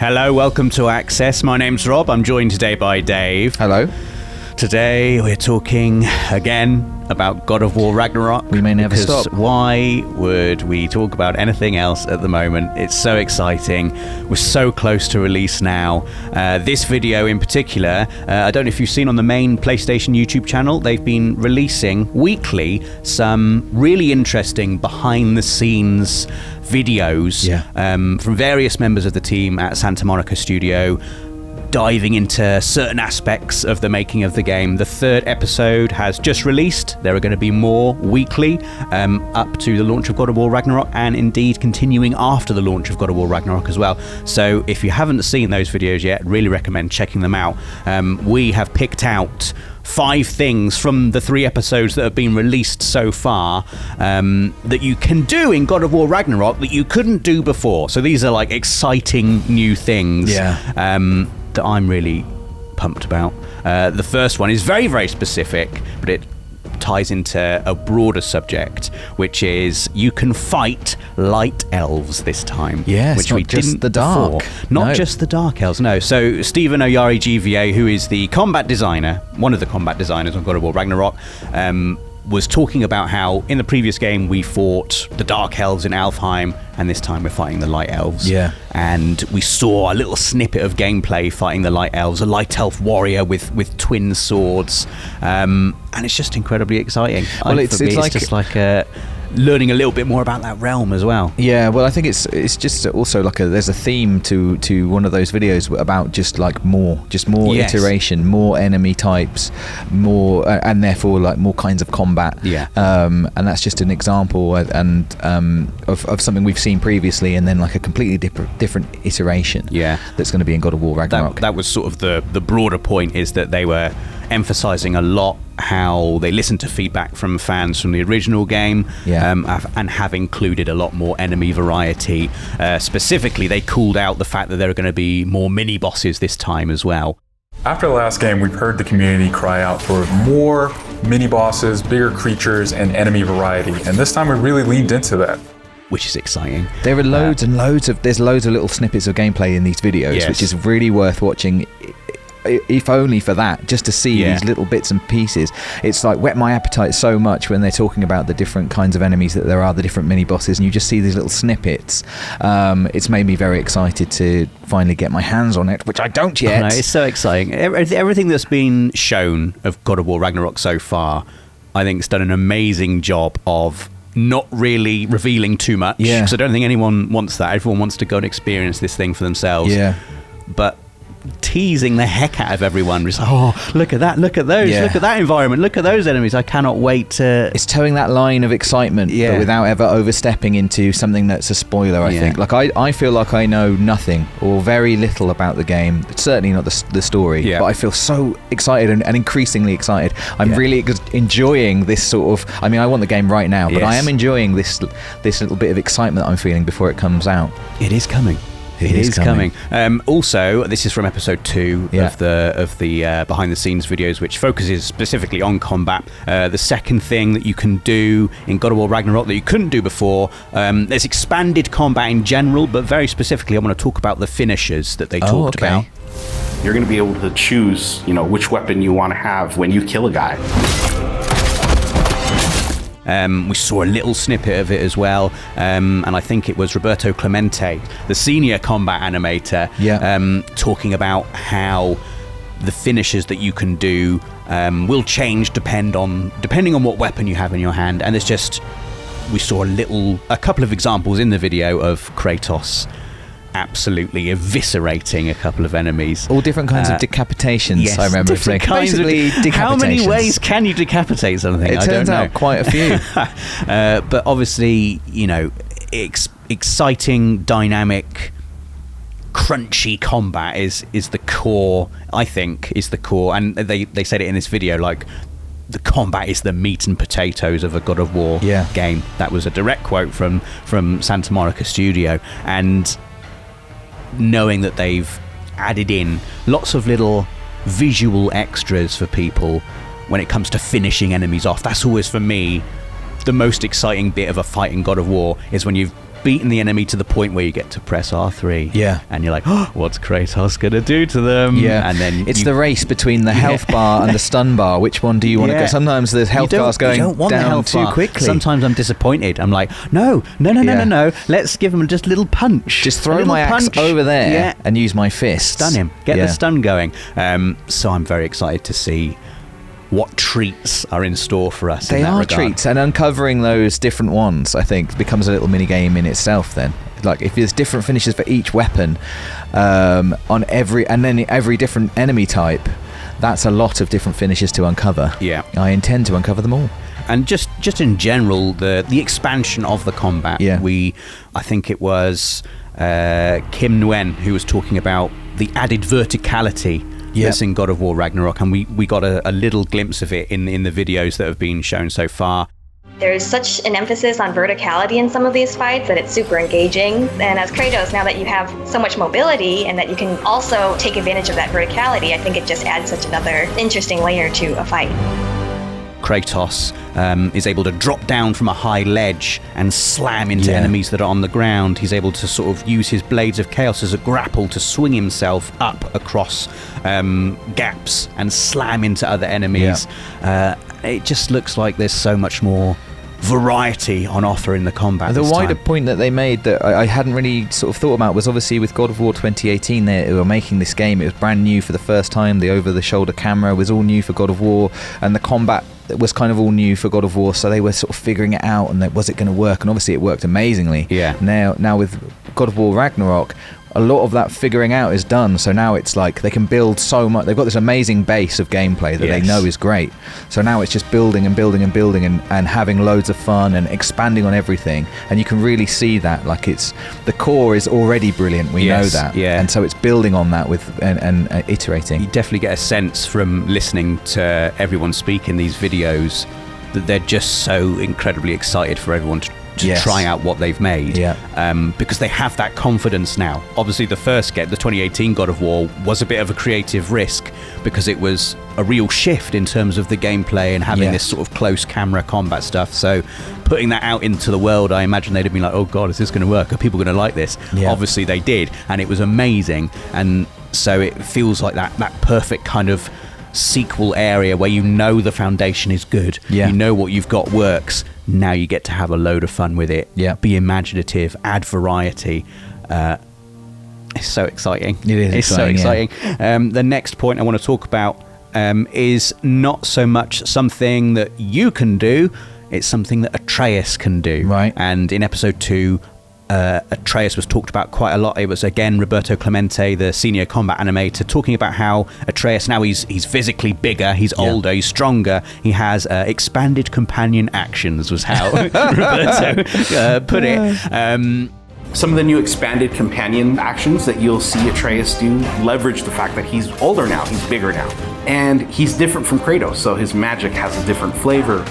Hello, welcome to Access. My name's Rob. I'm joined today by Dave. Hello. Today we're talking again about God of War Ragnarök. We may never stop. Why would we talk about anything else at the moment? It's so exciting. We're so close to release now. This video in particular, I don't know if you've seen on the main PlayStation YouTube channel, they've been releasing weekly some really interesting behind the scenes videos from various members of the team at Santa Monica Studio, diving into certain aspects of the making of the game. The third episode has just released. There are going to be more weekly up to the launch of God of War Ragnarök, and indeed continuing after the launch of God of War Ragnarök as well. So if you haven't seen those videos yet, really recommend checking them out. We have picked out 5 things from the 3 episodes that have been released so far that you can do in God of War Ragnarök that you couldn't do before. So these are like exciting new things that I'm really pumped about. The first one is very, very specific, but it ties into a broader subject, which is you can fight light elves this time. Yes, which not we just didn't the dark. before. Not just the dark elves, no. So Stephen Oyari GVA, who is the combat designer, one of the combat designers on God of War Ragnarök, was talking about how in the previous game we fought the dark elves in Alfheim, and this time we're fighting the light elves. Yeah. And we saw a little snippet of gameplay fighting the light elves, a light elf warrior with twin swords, and it's just incredibly exciting. Well, it's just like learning a little bit more about that realm as well. Yeah, well, I think it's just also like there's a theme to one of those videos about just more iteration, more enemy types, more and therefore like more kinds of combat. Yeah. And that's just an example and of something we've seen previously, and then like a completely different iteration. Yeah. That's going to be in God of War Ragnarök. That was sort of the broader point, is that they were emphasizing a lot how they listened to feedback from fans from the original game, and have included a lot more enemy variety. Specifically, they called out the fact that there are going to be more mini bosses this time as well. After the last game, we've heard the community cry out for more mini bosses, bigger creatures, and enemy variety, and this time we really leaned into that, which is exciting. There are loads and loads of little snippets of gameplay in these videos, which is really worth watching, if only for that, just to see these little bits and pieces. It's like whet my appetite so much when they're talking about the different kinds of enemies that there are, the different mini bosses, and you just see these little snippets. It's made me very excited to finally get my hands on it, which I don't yet. No, it's so exciting. Everything that's been shown of God of War Ragnarök so far, I think, has done an amazing job of not really revealing too much, because I don't think anyone wants that. Everyone wants to go and experience this thing for themselves. But teasing the heck out of everyone. Just, look at that, look at those, look at that environment, look at those enemies. I cannot wait to... It's towing that line of excitement, but without ever overstepping into something that's a spoiler, I think. Like, I feel like I know nothing or very little about the game. It's certainly not the story, but I feel so excited and increasingly excited. I'm really enjoying this sort of... I mean, I want the game right now, but I am enjoying this little bit of excitement that I'm feeling before it comes out. It is coming. It is coming. Also, this is from episode 2 of the behind the scenes videos, which focuses specifically on combat. The second thing that you can do in God of War Ragnarök that you couldn't do before, there's expanded combat in general, but very specifically I want to talk about the finishers that they talked about. You're going to be able to choose, which weapon you want to have when you kill a guy. We saw a little snippet of it as well, and I think it was Roberto Clemente, the senior combat animator, talking about how the finishes that you can do will change depending on what weapon you have in your hand. And we saw a couple of examples in the video of Kratos absolutely eviscerating a couple of enemies. All different kinds of decapitations, I remember. Different kinds of decapitations. How many ways can you decapitate something? It turns out quite a few. But obviously, exciting, dynamic, crunchy combat is the core, I think, and they said it in this video, like, the combat is the meat and potatoes of a God of War game. That was a direct quote from Santa Monica Studio. And knowing that they've added in lots of little visual extras for people when it comes to finishing enemies off. That's always, for me, the most exciting bit of a fight in God of War, is when you've beaten the enemy to the point where you get to press R3. Yeah. And you're like, oh, what's Kratos going to do to them? Yeah. And then it's the race between the health bar and the stun bar. Which one do you want to go? Sometimes the health bar's going down too quickly. Sometimes I'm disappointed. I'm like, no. Let's give him just a little punch. Just throw my axe over there and use my fist. Stun him. Get the stun going. So I'm very excited to see what treats are in store for us. They are treats, and uncovering those different ones, I think, becomes a little mini game in itself. Then, like if there's different finishes for each weapon, on every different enemy type, that's a lot of different finishes to uncover. Yeah, I intend to uncover them all. And just in general, the expansion of the combat. Yeah. I think it was Kim Nguyen who was talking about the added verticality that's in God of War Ragnarok, and we got a little glimpse of it in the videos that have been shown so far. There's such an emphasis on verticality in some of these fights that it's super engaging. And as Kratos, now that you have so much mobility and that you can also take advantage of that verticality, I think it just adds such another interesting layer to a fight. Kratos is able to drop down from a high ledge and slam into enemies that are on the ground. He's able to sort of use his Blades of Chaos as a grapple to swing himself up across gaps and slam into other enemies. It just looks like there's so much more variety on offer in the combat. The wider point that they made that I hadn't really sort of thought about was obviously with God of War 2018 they were making this game. It was brand new for the first time. The over-the-shoulder camera was all new for God of War, and the combat was kind of all new for God of War, so they were sort of figuring it out, and was it going to work? And obviously it worked amazingly. Now with God of War Ragnarok, a lot of that figuring out is done, so now it's like they can build so much. They've got this amazing base of gameplay that they know is great, so now it's just building and building and building and having loads of fun and expanding on everything, and you can really see that, like, it's the core is already brilliant, we know that, and so it's building on that with and iterating. You definitely get a sense from listening to everyone speak in these videos that they're just so incredibly excited for everyone to try out what they've made, because they have that confidence now. Obviously the 2018 God of War was a bit of a creative risk because it was a real shift in terms of the gameplay and having this sort of close camera combat stuff, so putting that out into the world, I imagine they'd have been like, oh god, is this going to work? Are people going to like this? Obviously they did, and it was amazing, and so it feels like that perfect kind of sequel area where you know the foundation is good, you know what you've got works. Now you get to have a load of fun with it, be imaginative, add variety. It's so exciting. It is. It's so exciting. The next point I want to talk about is not so much something that you can do, it's something that Atreus can do. Right. And in episode 2, Atreus was talked about quite a lot. It was again Roberto Clemente, the senior combat animator, talking about how Atreus, now he's physically bigger, he's older, he's stronger, he has expanded companion actions, was how Roberto put it. Some of the new expanded companion actions that you'll see Atreus do leverage the fact that he's older now, he's bigger now, and he's different from Kratos, so his magic has a different flavor.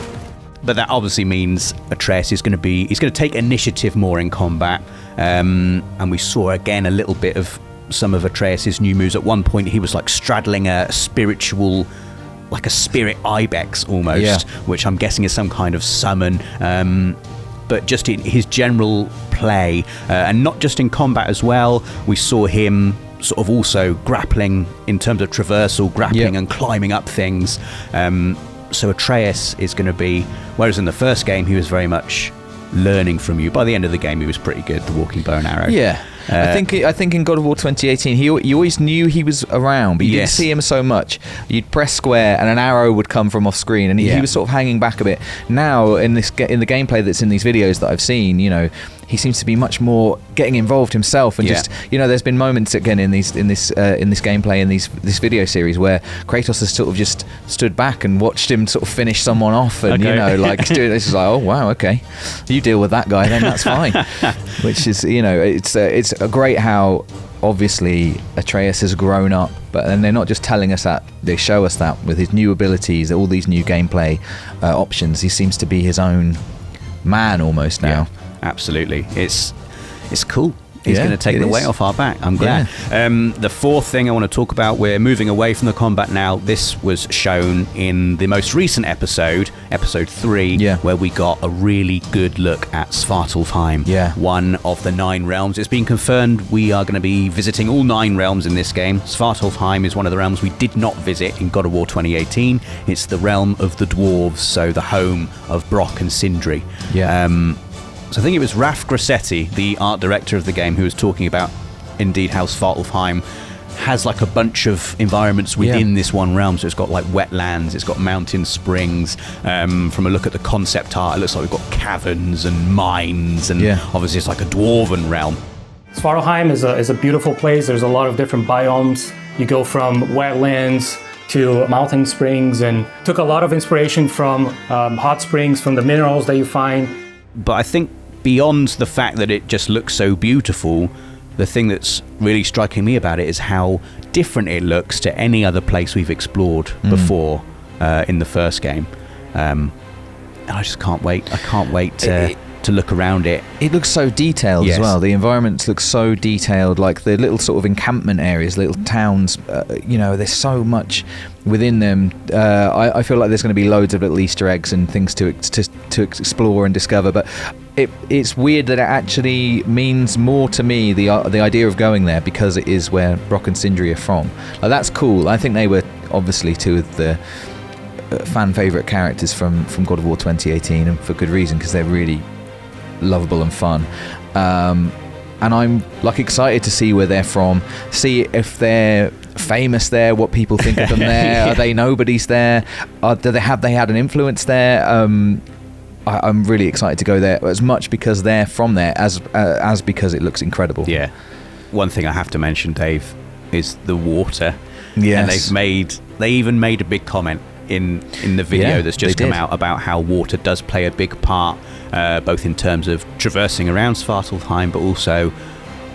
But that obviously means Atreus he's going to take initiative more in combat, and we saw again a little bit of some of Atreus's new moves. At one point he was like straddling a spiritual, like a spirit ibex almost, which I'm guessing is some kind of summon, but just in his general play, and not just in combat as well, we saw him sort of also grappling in terms of traversal, grappling and climbing up things. So Atreus is going to be, whereas in the first game he was very much learning from you. By the end of the game he was pretty good, the walking bow and arrow. I think in God of War 2018 you always knew he was around, but you didn't see him so much. You'd press square and an arrow would come from off screen, and he was sort of hanging back a bit. Now in the gameplay that's in these videos that I've seen, you know, he seems to be much more getting involved himself, and just, you know, there's been moments again in this gameplay, in this video series, where Kratos has sort of just stood back and watched him sort of finish someone off, and you know, like doing this is like, oh wow, okay, you deal with that guy then, that's fine. Which is, you know, it's great how obviously Atreus has grown up, but then they're not just telling us that, they show us that with his new abilities, all these new gameplay options. He seems to be his own man almost now. Absolutely, it's cool. He's going to take the weight off our back. I'm glad. The fourth thing I want to talk about, we're moving away from the combat now. This was shown in the most recent episode 3, where we got a really good look at Svartalfheim, one of the 9 realms. It's been confirmed we are going to be visiting all 9 realms in this game. Svartalfheim is one of the realms we did not visit in God of War 2018. It's the realm of the dwarves, so the home of Brock and Sindri. So I think it was Raf Grassetti, the art director of the game, who was talking about indeed how Svartalfheim has like a bunch of environments within this one realm. So it's got like wetlands, it's got mountain springs. From a look at the concept art, it looks like we've got caverns and mines, and obviously it's like a dwarven realm. Svartalfheim is a beautiful place. There's a lot of different biomes. You go from wetlands to mountain springs, and took a lot of inspiration from hot springs, from the minerals that you find. But I think beyond the fact that it just looks so beautiful, the thing that's really striking me about it is how different it looks to any other place we've explored before in the first game. And I just can't wait. I can't wait to look around it. It looks so detailed as well. The environments look so detailed, like the little sort of encampment areas, little towns, there's so much within them. I feel like there's going to be loads of little Easter eggs and things to explore and discover, but it's weird that it actually means more to me, the idea of going there, because it is where Brock and Sindri are from. Like, that's cool. I think they were obviously 2 of the fan favourite characters from God of War 2018, and for good reason, because they're really lovable and fun. And I'm like excited to see where they're from, see if they're famous there, what people think of them there. Are they nobodies there? Have they had an influence there? I'm really excited to go there, as much because they're from there as because it looks incredible. Yeah. One thing I have to mention, Dave, is the water. Yes. And they even made a big comment in the video that's just come out about how water does play a big part, both in terms of traversing around Svartalfheim, but also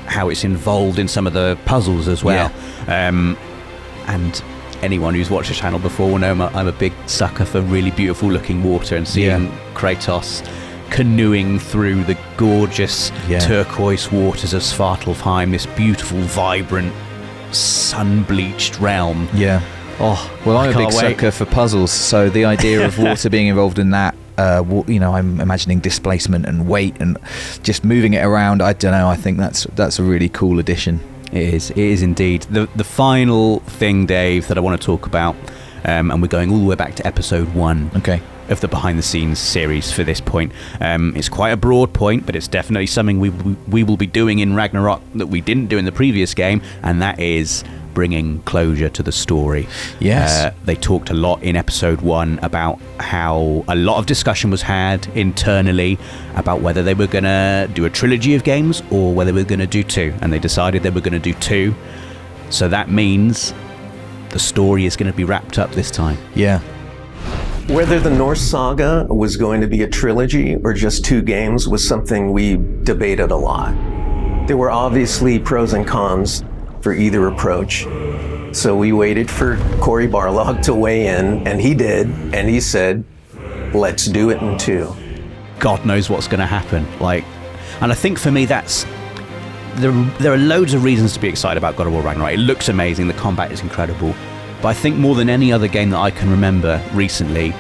how it's involved in some of the puzzles as well. And anyone who's watched the channel before will know I'm a big sucker for really beautiful looking water, and seeing Kratos canoeing through the gorgeous turquoise waters of Svartalfheim, this beautiful, vibrant, sun-bleached realm. Oh, well, I'm a big sucker for puzzles, so the idea of water being involved in that, I'm imagining displacement and weight and just moving it around. I don't know, I think that's a really cool addition. It is indeed. The final thing, Dave, that I want to talk about, and we're going all the way back to episode 1 of the behind the scenes series for this point. It's quite a broad point, but it's definitely something we will be doing in Ragnarok that we didn't do in the previous game, and that is bringing closure to the story. They talked a lot in episode 1 about how a lot of discussion was had internally about whether they were going to do a trilogy of games or whether they were going to do 2, and they decided they were going to do 2. So that means the story is going to be wrapped up this time. Whether the Norse saga was going to be a trilogy or just 2 games was something we debated a lot. There were obviously pros and cons for either approach. So we waited for Cory Barlog to weigh in, and he did, and he said, let's do it in 2. God knows what's going to happen. And I think for me there are loads of reasons to be excited about God of War Ragnarok. It looks amazing, the combat is incredible. But I think more than any other game that I can remember recently,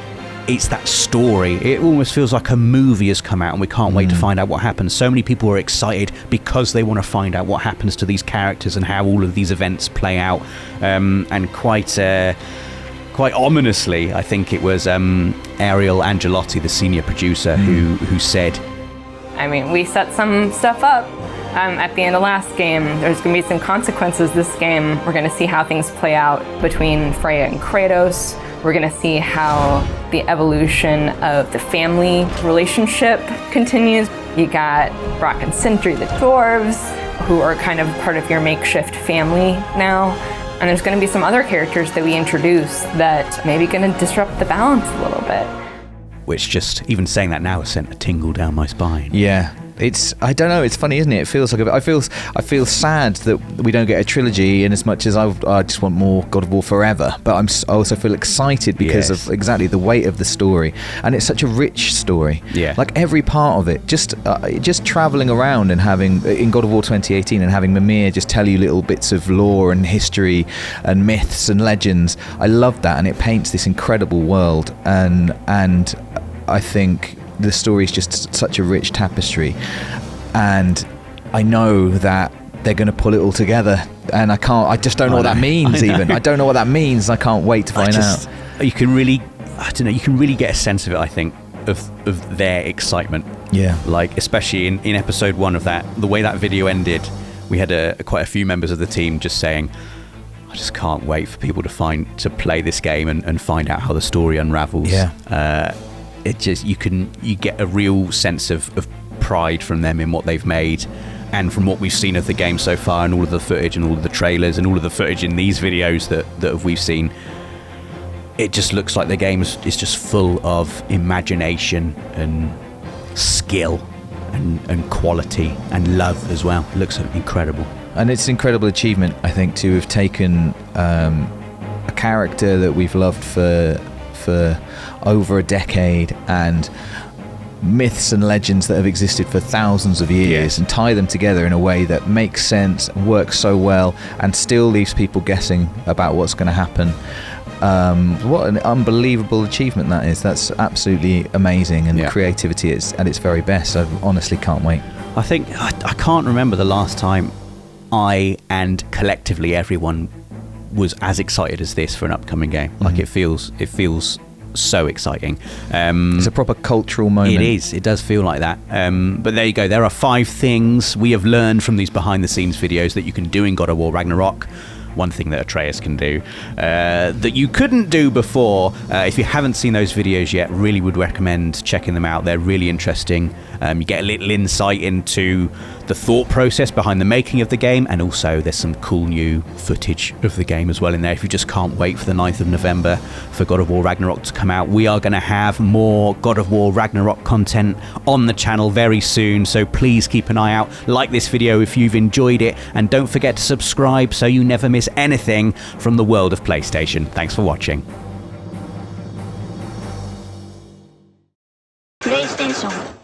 it's that story. It almost feels like a movie has come out and we can't wait to find out what happens. So many people are excited because they want to find out what happens to these characters and how all of these events play out. And quite ominously, I think it was Ariel Angelotti, the senior producer, who said, I mean, we set some stuff up at the end of last game. There's going to be some consequences this game. We're going to see how things play out between Freya and Kratos. We're going to see how the evolution of the family relationship continues. You got Brock and Sindri, the dwarves, who are kind of part of your makeshift family now. And there's going to be some other characters that we introduce that maybe going to disrupt the balance a little bit. Which just, even saying that now, has sent a tingle down my spine. I don't know. It's funny, isn't it? It feels like I feel sad that we don't get a trilogy, in as much as I just want more God of War forever. But I also feel excited because of exactly the weight of the story, and it's such a rich story. Yeah. Like every part of it, just traveling around and having in God of War 2018 and having Mimir just tell you little bits of lore and history and myths and legends. I love that, and it paints this incredible world. And I think the story is just such a rich tapestry, and I know that they're going to pull it all together, and I just don't know what that means. I don't know what that means. I can't wait to find out. You can really get a sense of it, I think, of their excitement. Yeah. Like, especially in episode 1 of that, the way that video ended, we had quite a few members of the team just saying, I just can't wait for people to play this game and find out how the story unravels. Yeah. It just, you get a real sense of pride from them in what they've made, and from what we've seen of the game so far, and all of the footage and all of the trailers and all of the footage in these videos that we've seen. It just looks like the game is just full of imagination and skill and quality and love as well. It looks incredible. And it's an incredible achievement, I think, to have taken a character that we've loved for over a decade, and myths and legends that have existed for thousands of years, and tie them together in a way that makes sense, works so well, and still leaves people guessing about what's going to happen. What an unbelievable achievement that is. That's absolutely amazing, and creativity is at its very best. I honestly can't wait. I think I can't remember the last time I and collectively everyone was as excited as this for an upcoming game. Like, it feels so exciting. It's a proper cultural moment. It is. It does feel like that. But there you go. There are 5 things we have learned from these behind the scenes videos that you can do in God of War Ragnarok. One thing that Atreus can do that you couldn't do before. If you haven't seen those videos yet, really would recommend checking them out. They're really interesting. You get a little insight into the thought process behind the making of the game, and also there's some cool new footage of the game as well in there. If you just can't wait for the 9th of November for God of War Ragnarok to come out, we are going to have more God of War Ragnarok content on the channel very soon, so please keep an eye out. Like this video if you've enjoyed it, and don't forget to subscribe so you never miss anything from the world of PlayStation. Thanks for watching. PlayStation